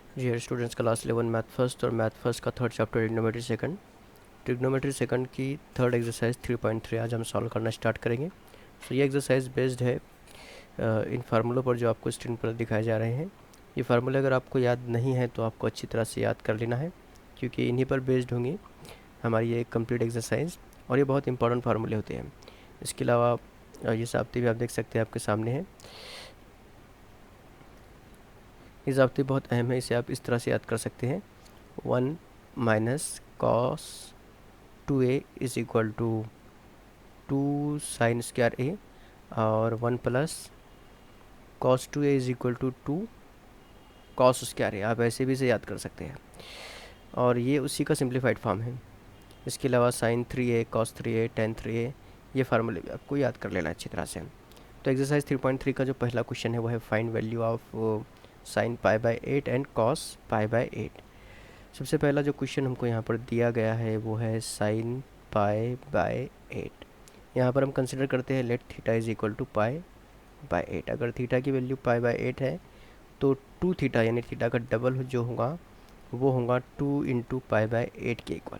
Dear students, class 11 math first और math first का third chapter trigonometry second. Trigonometry second की third exercise 3.3 आज हम सॉल्व करना स्टार्ट करेंगे। ये एक्सरसाइज बेस्ड है इन फार्मूलों पर जो आपको स्क्रीन पर दिखाए जा रहे हैं। ये फार्मूले अगर आपको याद नहीं है तो आपको अच्छी तरह से याद कर लेना है, क्योंकि इन्हीं पर बेस्ड होंगी हमारी ये कंप्लीट एक्सरसाइज, और ये बहुत इंपॉर्टेंट फार्मूले होते हैं। इसके अलावा ये ज़ाब्ते भी आप देख सकते हैं, आपके सामने है। ये ज़ाब्ते बहुत अहम है, इसे आप इस तरह से याद कर सकते हैं। 1 minus cos 2a is equal to 2 sine square a, और 1 plus cos 2a is equal to 2 cos square a। आप ऐसे भी इसे याद कर सकते हैं, और ये उसी का सिंप्लीफाइड फॉर्म है। इसके अलावा sign 3a, cos 3a, ten 3a, ये फार्मूले भी आपको याद कर लेना अच्छी तरह से। तो एक्सरसाइज 3.3 का जो पहला क्वेश्चन है वो है find value of sine pi by 8 and cos pi by 8। सबसे पहला जो क्वेश्चन हमको यहाँ पर दिया गया है वो है साइन पाई बाय 8। यहाँ पर हम कंसिडर करते हैं let theta is equal to pi by 8। अगर थीटा की वैल्यू पाई बाय 8 है तो 2 थीटा यानी थीटा का डबल जो होगा वो होगा 2 इंटू पाई बाय 8 के इक्वल।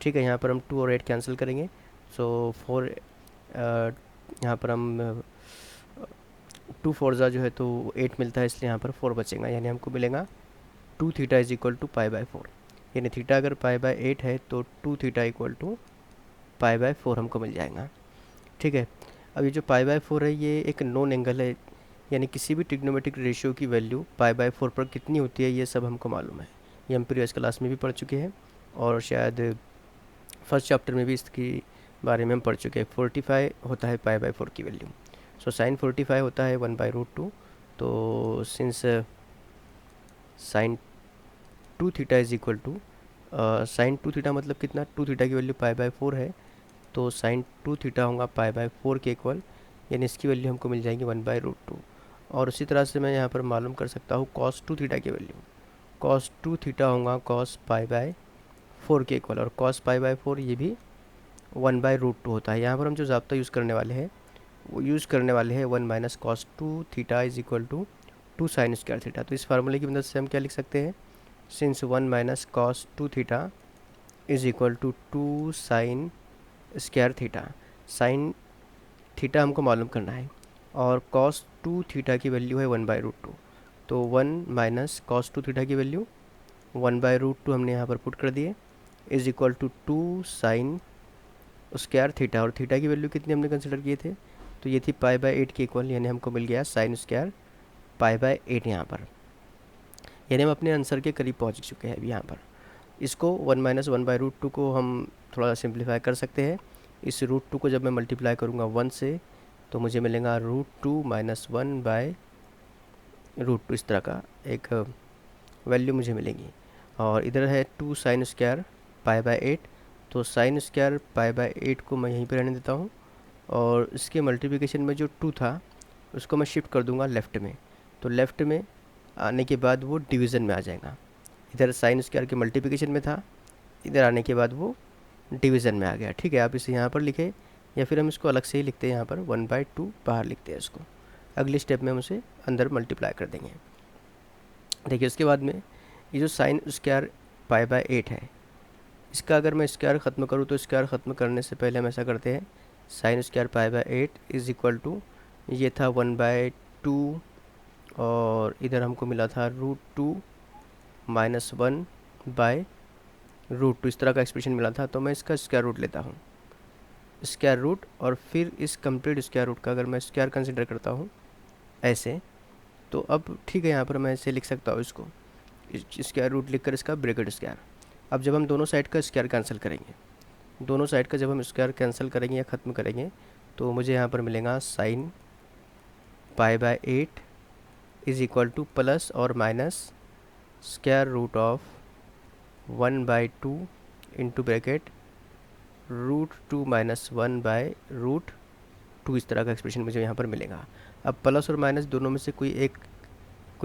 ठीक है, यहाँ पर हम 2 और 8 कैंसिल करेंगे, सो 4 यहाँ पर हम 2 फोर जो है तो 8 मिलता है, इसलिए यहाँ पर 4 बचेगा, यानी हमको मिलेगा 2 theta is equal to pi by 4। यानी थीटा अगर पाई बाय 8 है तो 2 theta equal to pi by 4 हमको मिल जाएगा। ठीक है, अब ये जो पाई बाय 4 है ये एक नोन एंगल है, यानी किसी भी ट्रिग्नोमेट्रिक रेशियो की वैल्यू पाई बाय 4 पर कितनी होती है ये सब हमको मालूम है। ये हम प्रीवियस क्लास में भी पढ़ चुके हैं, और शायद फर्स्ट चैप्टर में भी इसकी बारे में हम पढ़ चुके हैं। 45 होता है पाई बाय 4 की वैल्यू। सो साइन 45 होता है 1/√2। तो since sine 2 theta is equal to sine 2 theta मतलब कितना, 2 थीटा की वैल्यू पाई बाय 4 है, तो साइन 2 थीटा होगा पाई बाय 4 के इक्वल, यानी इसकी वैल्यू हमको मिल जाएगी 1/√2। और उसी तरह से मैं यहाँ पर मालूम कर सकता हूँ कॉस 2 थीटा की वैल्यू। कॉस 2 थीटा होगा कॉस पाई बाय 4 के इक्वल, और कॉस पाई बाय 4 ये भी 1/√2 होता है। यहाँ पर हम जो ज़ाब्ता यूज़ करने वाले हैं वो यूज़ करने वाले हैं 1 minus cos 2 theta is equal to 2 sine square theta. तो इस फार्मूले की मदद से हम क्या लिख सकते हैं, since 1 minus cos 2 theta is equal to 2 sine square theta. Sine theta हमको मालूम करना है, और कॉस 2 थीटा की वैल्यू है 1/√2। तो 1 माइनस कॉस 2 थीटा की वैल्यू 1/√2 हमने यहाँ पर पुट कर दिए, is equal to 2 sine square theta, और थीटा की वैल्यू कितनी हमने कंसिडर किए थे, तो ये थी पाई बाय 8 के इक्वल, यानी हमको मिल गया साइन स्क्वायर पाई बाय 8 यहाँ पर। यानी हम अपने आंसर के करीब पहुँच चुके हैं अभी यहाँ पर। इसको 1 माइनस 1/√2 को हम थोड़ा सिंप्लीफाई कर सकते हैं। इस √2 को जब मैं मल्टीप्लाई करूँगा 1 से तो मुझे मिलेगा √2 माइनस 1/√2, इस तरह का एक वैल्यू मुझे मिलेगी। और इधर है 2 साइन स्क्वायर पाई बाय 8, तो साइन स्क्वायर पाई बाय 8 को मैं यहीं पर रहने देता हूँ, और इसके मल्टीप्लिकेशन में जो 2 था उसको मैं शिफ्ट कर दूँगा लेफ़्ट में। तो लेफ़्ट में आने के बाद वो डिवीज़न में आ जाएगा। इधर साइन स्क्वायर के मल्टीप्लिकेशन में था, इधर आने के बाद वो डिवीज़न में आ गया। ठीक है, आप इसे यहाँ पर लिखें, या फिर हम इसको अलग से ही लिखते हैं, यहाँ पर 1/2 बाहर लिखते हैं इसको। अगले स्टेप में हम उसे अंदर मल्टीप्लाई कर देंगे। देखिए उसके बाद में ये जो साइन स्क्वायर पाई बाय 8 है, इसका अगर मैं स्क्वायर ख़त्म करूँ तो स्क्वायर ख़त्म करने से पहले हम ऐसा करते हैं, sine square pi by 8 is equal to, ये था 1/2, और इधर हमको मिला था √2 माइनस 1/√2, इस तरह का एक्सप्रेशन मिला था। तो मैं इसका स्क्वायर रूट लेता हूँ, स्क्वायर रूट, और फिर इस कंप्लीट स्क्वायर रूट का अगर मैं स्क्वायर कंसिडर करता हूँ ऐसे, तो अब ठीक है, यहाँ पर मैं ऐसे लिख सकता हूँ इसको, स्क्वायर रूट लिख कर इसका ब्रैकेट स्क्वायर। अब जब हम दोनों साइड का स्क्वायर कैंसिल करेंगे, दोनों साइड का जब हम स्क्वायर कैंसिल करेंगे या ख़त्म करेंगे, तो मुझे यहाँ पर मिलेगा sine pi by 8 is equal to plus और minus square root of 1/2 into bracket √2 minus 1/√2, इस तरह का एक्सप्रेशन मुझे यहाँ पर मिलेगा। अब प्लस और माइनस दोनों में से कोई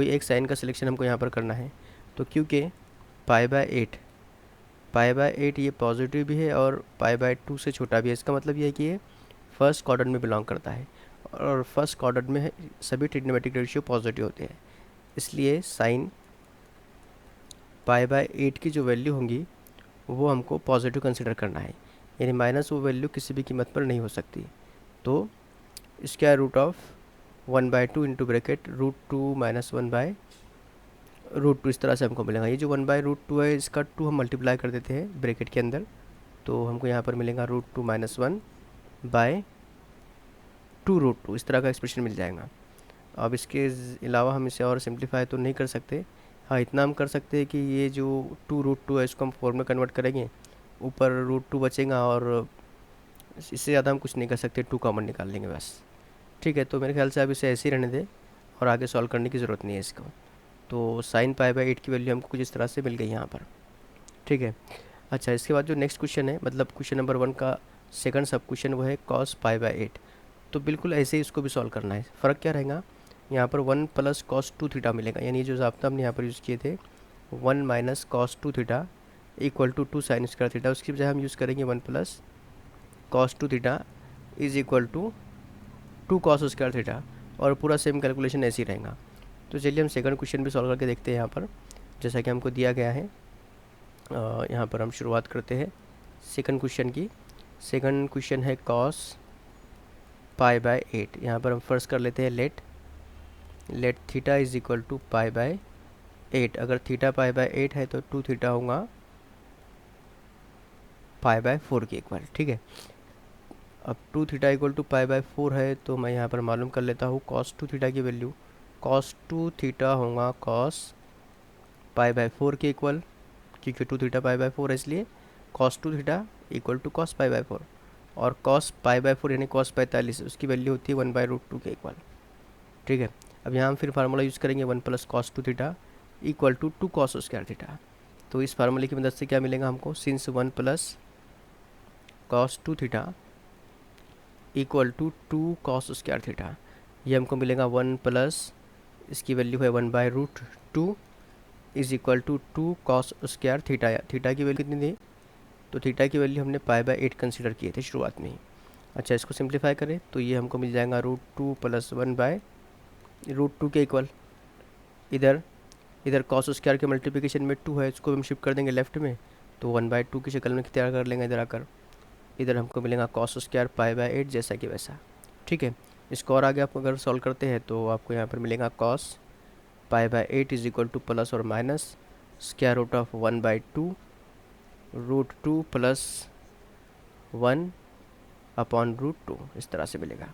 एक साइन का सिलेक्शन हमको यहाँ पर करना है। तो क्योंकि पाई बाय 8 ये पॉजिटिव भी है और पाई बाय 2 से छोटा भी है, इसका मतलब ये है कि ये फर्स्ट क्वाड्रेंट में बिलोंग करता है, और फर्स्ट क्वाड्रेंट में सभी ट्रिग्नोमेट्रिक रेशियो पॉजिटिव होते हैं। इसलिए साइन पाई बाय 8 की जो वैल्यू होंगी वो हमको पॉजिटिव कंसिडर करना है, यानी माइनस वो वैल्यू किसी भी कीमत पर नहीं हो सकती। तो square root of 1/2 into bracket √2 minus 1/√2 इस तरह से हमको मिलेगा। ये जो 1/√2 है इसका 2 हम मल्टीप्लाई कर देते हैं ब्रैकेट के अंदर, तो हमको यहाँ पर मिलेगा √2 माइनस 1/2√2 इस तरह का एक्सप्रेशन मिल जाएगा। अब इसके अलावा हम इसे और सिंप्लीफाई तो नहीं कर सकते। हाँ, इतना हम कर सकते हैं कि ये जो 2√2 है इसको हम 4 में कन्वर्ट करेंगे, ऊपर √2 बचेगा और इससे ज़्यादा हम कुछ नहीं कर सकते, 2 कॉमन निकाल लेंगे बस। ठीक है, तो मेरे ख्याल से अब इसे ऐसे ही रहने दें और आगे सॉल्व करने की ज़रूरत नहीं है इसको। तो साइन पाई बाय 8 की वैल्यू हमको कुछ इस तरह से मिल गई यहाँ पर। ठीक है, अच्छा इसके बाद जो नेक्स्ट क्वेश्चन है, मतलब क्वेश्चन नंबर 1 का सेकंड सब क्वेश्चन, वो है कॉस पाई बाय 8। तो बिल्कुल ऐसे ही इसको भी सॉल्व करना है। फ़र्क क्या रहेगा, यहाँ पर 1 प्लस कॉस 2 थीटा मिलेगा, यानी जो ज़ाब्ता हमने यहाँ पर यूज़ किए थे 1 minus cos 2 theta equal to 2 sine square theta, उसकी बजाय हम यूज़ करेंगे 1 plus cos 2 theta is equal to 2 cos square theta, और पूरा सेम कैलकुलेशन ऐसे ही रहेगा। तो चलिए हम सेकंड क्वेश्चन भी सॉल्व करके देखते हैं यहाँ पर, जैसा कि हमको दिया गया है। यहाँ पर हम शुरुआत करते हैं सेकंड क्वेश्चन की। सेकंड क्वेश्चन है कॉस पाई बाय 8। यहाँ पर हम फर्स्ट कर लेते हैं let theta is equal to pi by 8। अगर थीटा पाई बाय 8 है तो 2 थीटा होगा पाई बाय 4 के इक्वल। ठीक है, अब 2 theta equal to pi by 4 है, तो मैं यहाँ पर मालूम कर लेता हूँ कॉस 2 थीटा की वैल्यू। कॉस 2 थीटा होगा कॉस पाई बाय 4 के इक्वल, क्योंकि 2 थीटा पाई बाय 4 है इसलिए cos 2 theta equal to cos pi by 4, और कॉस पाई बाय 4 यानी कॉस 45 उसकी वैल्यू होती है 1/√2 के इक्वल। ठीक है, अब यहाँ हम फिर फार्मूला यूज़ करेंगे 1 plus cos 2 theta equal to 2 cos square theta. तो इस फार्मूले की मदद से क्या मिलेगा हमको, since 1 plus cos 2 theta equal to 2 cos square theta, ये हमको मिलेगा 1 प्लस इसकी वैल्यू है 1/√2 is equal to 2 cos square theta. Theta की वैल्यू कितनी थी, तो थीटा की वैल्यू हमने पाई बाय 8 कंसीडर किए थे शुरुआत में ही। अच्छा, इसको सिंप्लीफाई करें तो ये हमको मिल जाएगा √2 प्लस 1/√2 के इक्वल। इधर इधर कॉस स्क्वायर के मल्टीप्लिकेशन में 2 है, इसको हम शिफ्ट कर देंगे लेफ्ट में, तो 1/2 की शक्ल में तैयार कर लेंगे इधर आकर। इधर हमको मिलेगा कॉस स्क्वायर पाई बाय 8 जैसा कि वैसा। ठीक है, इसको और आगे आप अगर सॉल्व करते हैं तो आपको यहाँ पर मिलेगा cos pi by 8 is equal to plus और minus square root of 1/2√2 plus 1/√2 इस तरह से मिलेगा।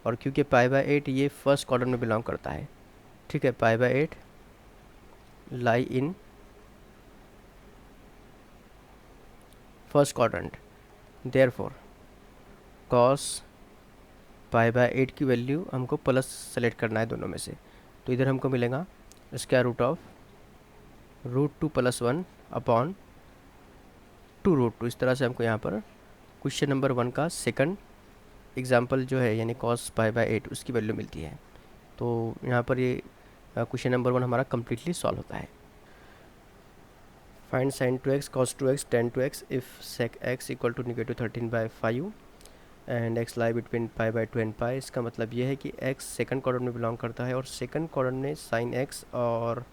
और क्योंकि पाई बाय 8 ये फर्स्ट क्वाड्रेंट में बिलोंग करता है, ठीक है, पाई by 8 lie in first quadrant, therefore cos pi by 8 की वैल्यू हमको प्लस सेलेक्ट करना है दोनों में से। तो इधर हमको मिलेगा स्क्वायर रूट ऑफ √2 प्लस 1/2√2। इस तरह से हमको यहाँ पर क्वेश्चन नंबर 1 का सेकंड एग्जांपल जो है यानी कॉस पाई बाय 8 उसकी वैल्यू मिलती है। तो यहाँ पर ये क्वेश्चन नंबर 1 हमारा कम्प्लीटली सॉल्व होता है। Find sin 2x cos 2x tan 2x if sec x equal to -13/5 and x lie between pi by 2 and pi. इसका मतलब ये है कि x सेकंड क्वाड्रेंट में बिलोंग करता है और सेकंड क्वाड्रेंट में sin x और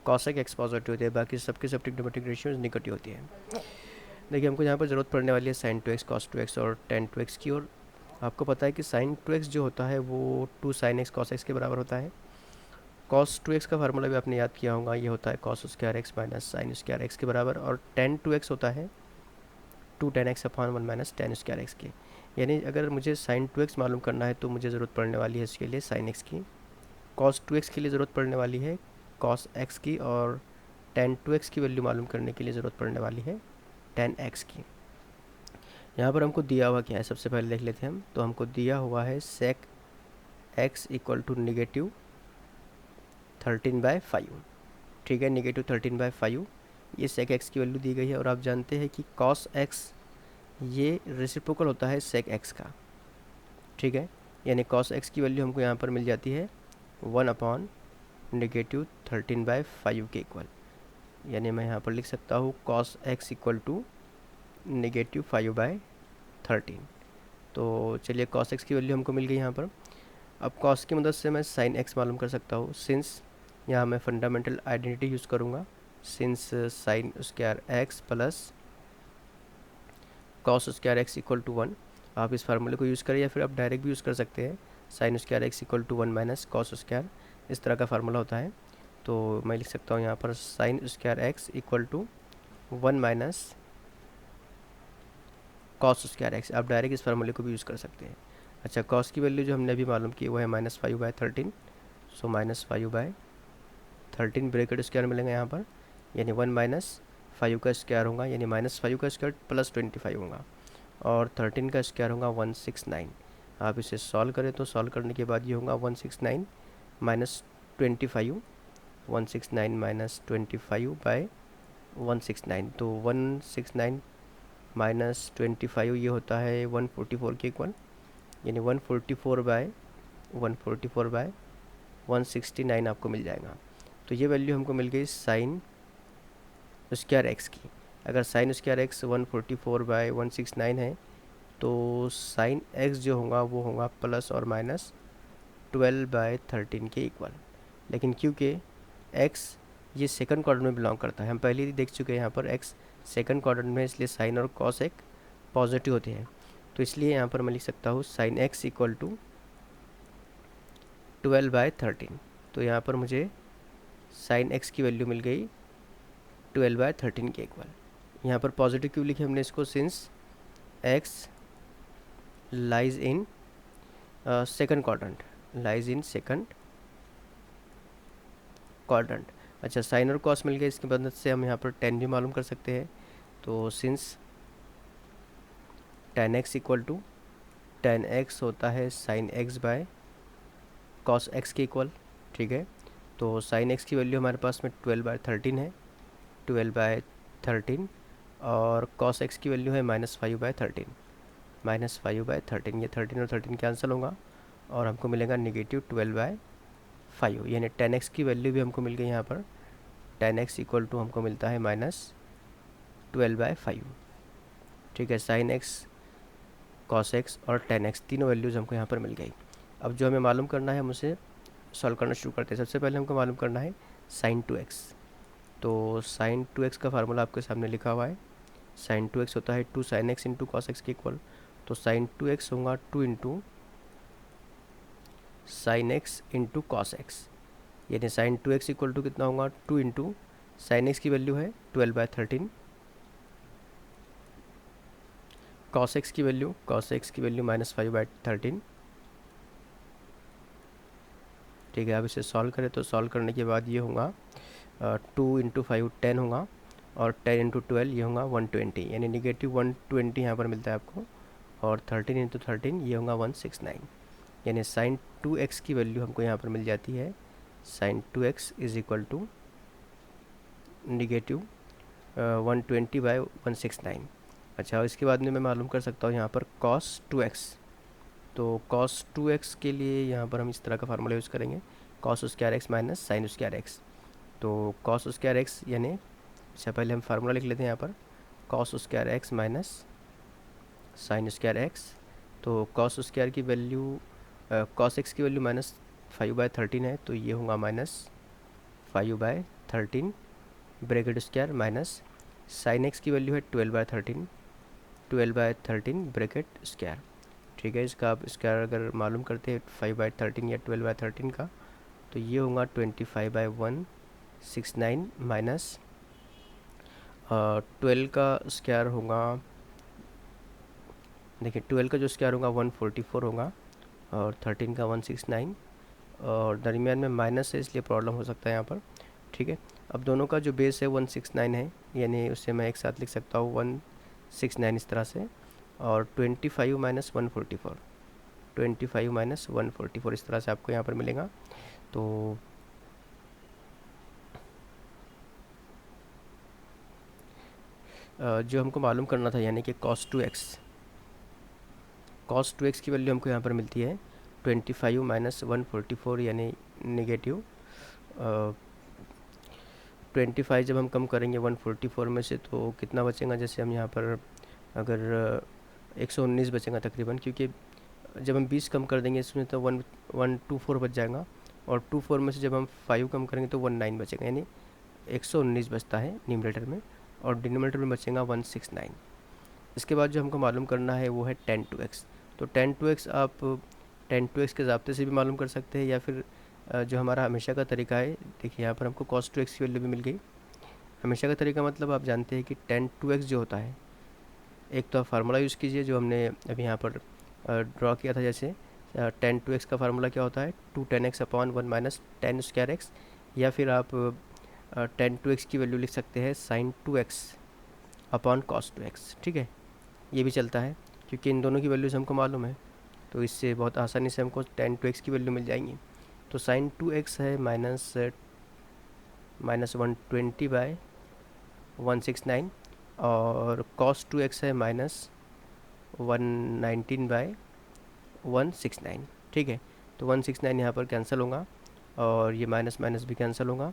cosec x पॉजिटिव होती है, बाकी सबके सब ट्रिग्नोमेट्रिक रेशियोज निगेटिव होती है। देखिए, हमको यहाँ पर ज़रूरत पड़ने वाली है sin 2x cos 2x और tan 2x की, और आपको पता है कि sin 2x जो होता है वो 2 sin x cos x के बराबर होता है। cos 2x का फार्मूला भी आपने याद किया होगा, ये होता है cos square x minus sin square x के बराबर, और tan 2x होता है 2 tan x upon 1 minus tan square x के। यानी अगर मुझे sin 2x मालूम करना है तो मुझे ज़रूरत पड़ने वाली है इसके लिए sin x की, cos 2x के लिए ज़रूरत पड़ने वाली है cos x की, और tan 2x की वैल्यू मालूम करने के लिए ज़रूरत पड़ने वाली है tan x की। यहाँ पर हमको दिया हुआ क्या है, सबसे पहले देख लेते हैं हम। तो हमको दिया हुआ है sec x इक्वल टू -13/5। ठीक है, -13/5 ये sec x की वैल्यू दी गई है, और आप जानते हैं कि cos x ये रेसिप्रोकल होता है sec x का। ठीक है, यानी cos x की वैल्यू हमको यहाँ पर मिल जाती है 1/-13/5 के इक्वल। यानी मैं यहाँ पर लिख सकता हूँ cos x इक्वल टू -5/13। तो चलिए cos x की वैल्यू हमको मिल गई यहाँ पर। अब cos की मदद से मैं sin x मालूम कर सकता हूँ, सिंस यहाँ मैं फंडामेंटल आइडेंटिटी यूज़ करूँगा since sine square x plus cos square x equal to 1, आप इस फार्मूले को यूज़ करें या फिर आप डायरेक्ट भी यूज़ कर सकते हैं। Sine square x equal to 1 minus cos square, इस तरह का फार्मूला होता है। तो मैं लिख सकता हूँ यहाँ पर sine square x equal to 1 minus cos square x, आप डायरेक्ट इस फार्मूले को भी यूज़ कर सकते हैं। अच्छा, कॉस की वैल्यू जो हमने अभी मालूम की वो है -5/13, सो -5/13 ब्रैकेट स्क्वायर मिलेंगे यहाँ पर, यानी 1 माइनस 5 का स्क्वायर होगा, यानी -5 का स्क्वायर प्लस 25 होगा, और 13 का स्क्वायर होगा 169। आप इसे सॉल्व करें तो सॉल्व करने के बाद ये होगा 169 माइनस 25, 169 माइनस 25/169, तो 169 माइनस 25 ये होता है 144 के इक्वल, यानी 144/169 आपको मिल जाएगा। तो ये वैल्यू हमको मिल गई साइन स्क्वायर एक्स की। अगर साइन स्क्वायर एक्स 144/169 है तो साइन एक्स जो होगा वो होगा प्लस और माइनस 12/13 के इक्वल। लेकिन क्योंकि एक्स ये सेकंड क्वाड्रेंट में बिलोंग करता है, हम पहले ही देख चुके हैं यहाँ पर एक्स सेकंड क्वाड्रेंट में, इसलिए साइन और कॉस एक पॉजिटिव होते हैं। तो इसलिए यहाँ पर मैं लिख सकता हूँ साइन एक्स इक्वल टू 12/13। तो यहाँ पर मुझे साइन एक्स की वैल्यू मिल गई 12/13 के इक्वल। यहाँ पर पॉजिटिव क्यों लिखे हमने इसको, since x lies in second quadrant, lies in second quadrant. अच्छा, साइन और कॉस मिल गए, इसकी मदद से हम यहाँ पर टेन भी मालूम कर सकते हैं। तो since tan x equal to, tan x होता है sine x by cos x के इक्वल, ठीक है। तो साइन एक्स की वैल्यू हमारे पास में 12/13 है, 12/13, और कॉस एक्स की वैल्यू है -5/13, -5/13, ये 13 और 13 कैंसिल होगा और हमको मिलेगा -12/5, यानी 10x की वैल्यू भी हमको मिल गई यहाँ पर। 10x इक्वल टू हमको मिलता है -12/5, ठीक है। साइन एक्स, कॉस एक्स और 10x तीनों वैल्यूज़ हमको यहाँ पर मिल गई। अब जो हमें मालूम करना है हम उसे सॉल्व करना शुरू करते हैं। सबसे पहले हमको मालूम करना है साइन 2x। तो साइन 2x का फार्मूला आपके सामने लिखा हुआ है। साइन 2x होता है 2 sine x into cos x के इक्वल। तो साइन 2x होगा 2 into sine x into cos x, यानी साइन 2x इक्वल टू कितना होगा, 2 इंटू साइन एक्स की वैल्यू है 12/13, कॉस एक्स की वैल्यू -5/13, ठीक है। अब इसे सॉल्व करें तो सॉल्व करने के बाद ये होगा 2 इंटू 5 10 होगा, और 10 इंटू 12 ये होगा 120, यानी -120 यहाँ पर मिलता है आपको, और 13 इंटू 13 ये होगा 169, यानी साइन 2x की वैल्यू हमको यहाँ पर मिल जाती है। Sine 2x is equal to -120/169। अच्छा, इसके बाद में मैं मालूम कर सकता हूँ यहाँ पर cos 2x। तो cos 2x के लिए यहाँ पर हम इस तरह का फार्मूला यूज़ करेंगे, cos square x minus sign square x. तो cos स्क्वायर एक्स यानी, अच्छा पहले हम फार्मूला लिख लेते हैं यहाँ पर, cos square x minus sign square x. तो cos स्क्वायर की वैल्यू, cos एक्स की वैल्यू -5/13 है, तो ये होगा -5/13 bracket square, minus sine x की वैल्यू है 12/13 ब्रैकेट स्क्वायर, ठीक है। इसका आप स्क्वायर अगर मालूम करते हैं 5/13 या 12/13 का, तो ये होगा 25/169 माइनस 12 का स्क्वायर होगा, देखिए 12 का जो स्क्वायर होगा 144 होगा, और 13 का 169, और दरमियान में माइनस है इसलिए प्रॉब्लम हो सकता है यहाँ पर, ठीक है। अब दोनों का जो बेस है 169 है, यानी उससे मैं एक साथ लिख सकता हूँ 169 इस तरह से, और 25 माइनस 144, 25 माइनस 144 इस तरह से आपको यहाँ पर मिलेगा। तो जो हमको मालूम करना था, यानी कि cos 2x की वैल्यू हमको यहाँ पर मिलती है 25 माइनस 144, यानी नेगेटिव 25 जब हम कम करेंगे 144 में से तो कितना बचेगा, जैसे हम यहाँ पर अगर 119 बचेगा तकरीबन, क्योंकि जब हम 20 कम कर देंगे इसमें तो 124 बच जाएगा, और 24 में से जब हम 5 कम करेंगे तो 19 बचेगा, यानी 119 बचता है न्यूमरेटर में, और डिनोमिनेटर में बचेगा 169। इसके बाद जो हमको मालूम करना है वो है 10 2x। तो 10 2x आप 10 2x के ज़ाब्ते से भी मालूम कर सकते हैं, या फिर जो हमारा हमेशा का तरीका है, देखिए यहाँ पर हमको cos 2x की वैल्यू भी मिल गई। हमेशा का तरीका मतलब आप जानते हैं कि 10 2x जो होता है, एक तो आप फार्मूला यूज़ कीजिए जो हमने अभी यहाँ पर ड्रॉ किया था। जैसे 10 2x का फार्मूला क्या होता है, 2 10x/1 - 10 2x, या फिर आप 10 2x की वैल्यू लिख सकते हैं sin 2x/cos 2x। ठीक है, ये भी चलता है क्योंकि इन दोनों की वैल्यूज़ हमको मालूम है, तो इससे बहुत आसानी से हमको 10 2x की वैल्यू मिल जाएंगी। तो sin 2x है -120/169, और cos 2x है -119/169। ठीक है, तो 169 यहाँ पर कैंसिल होगा, और ये माइनस माइनस भी कैंसिल होगा,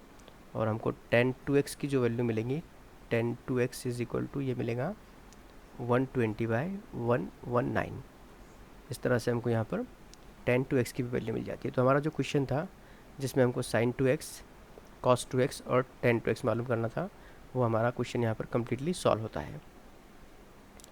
और हमको 10 2x की जो वैल्यू मिलेंगी, 10 2x इज इक्वल टू ये मिलेगा 120/119। इस तरह से हमको यहाँ पर 10 2x की भी वैल्यू मिल जाती है। तो हमारा जो क्वेश्चन था जिसमें हमको sin 2x, cos 2x और 10 2x मालूम करना था, वो हमारा क्वेश्चन यहाँ पर कम्प्लीटली सॉल्व होता है।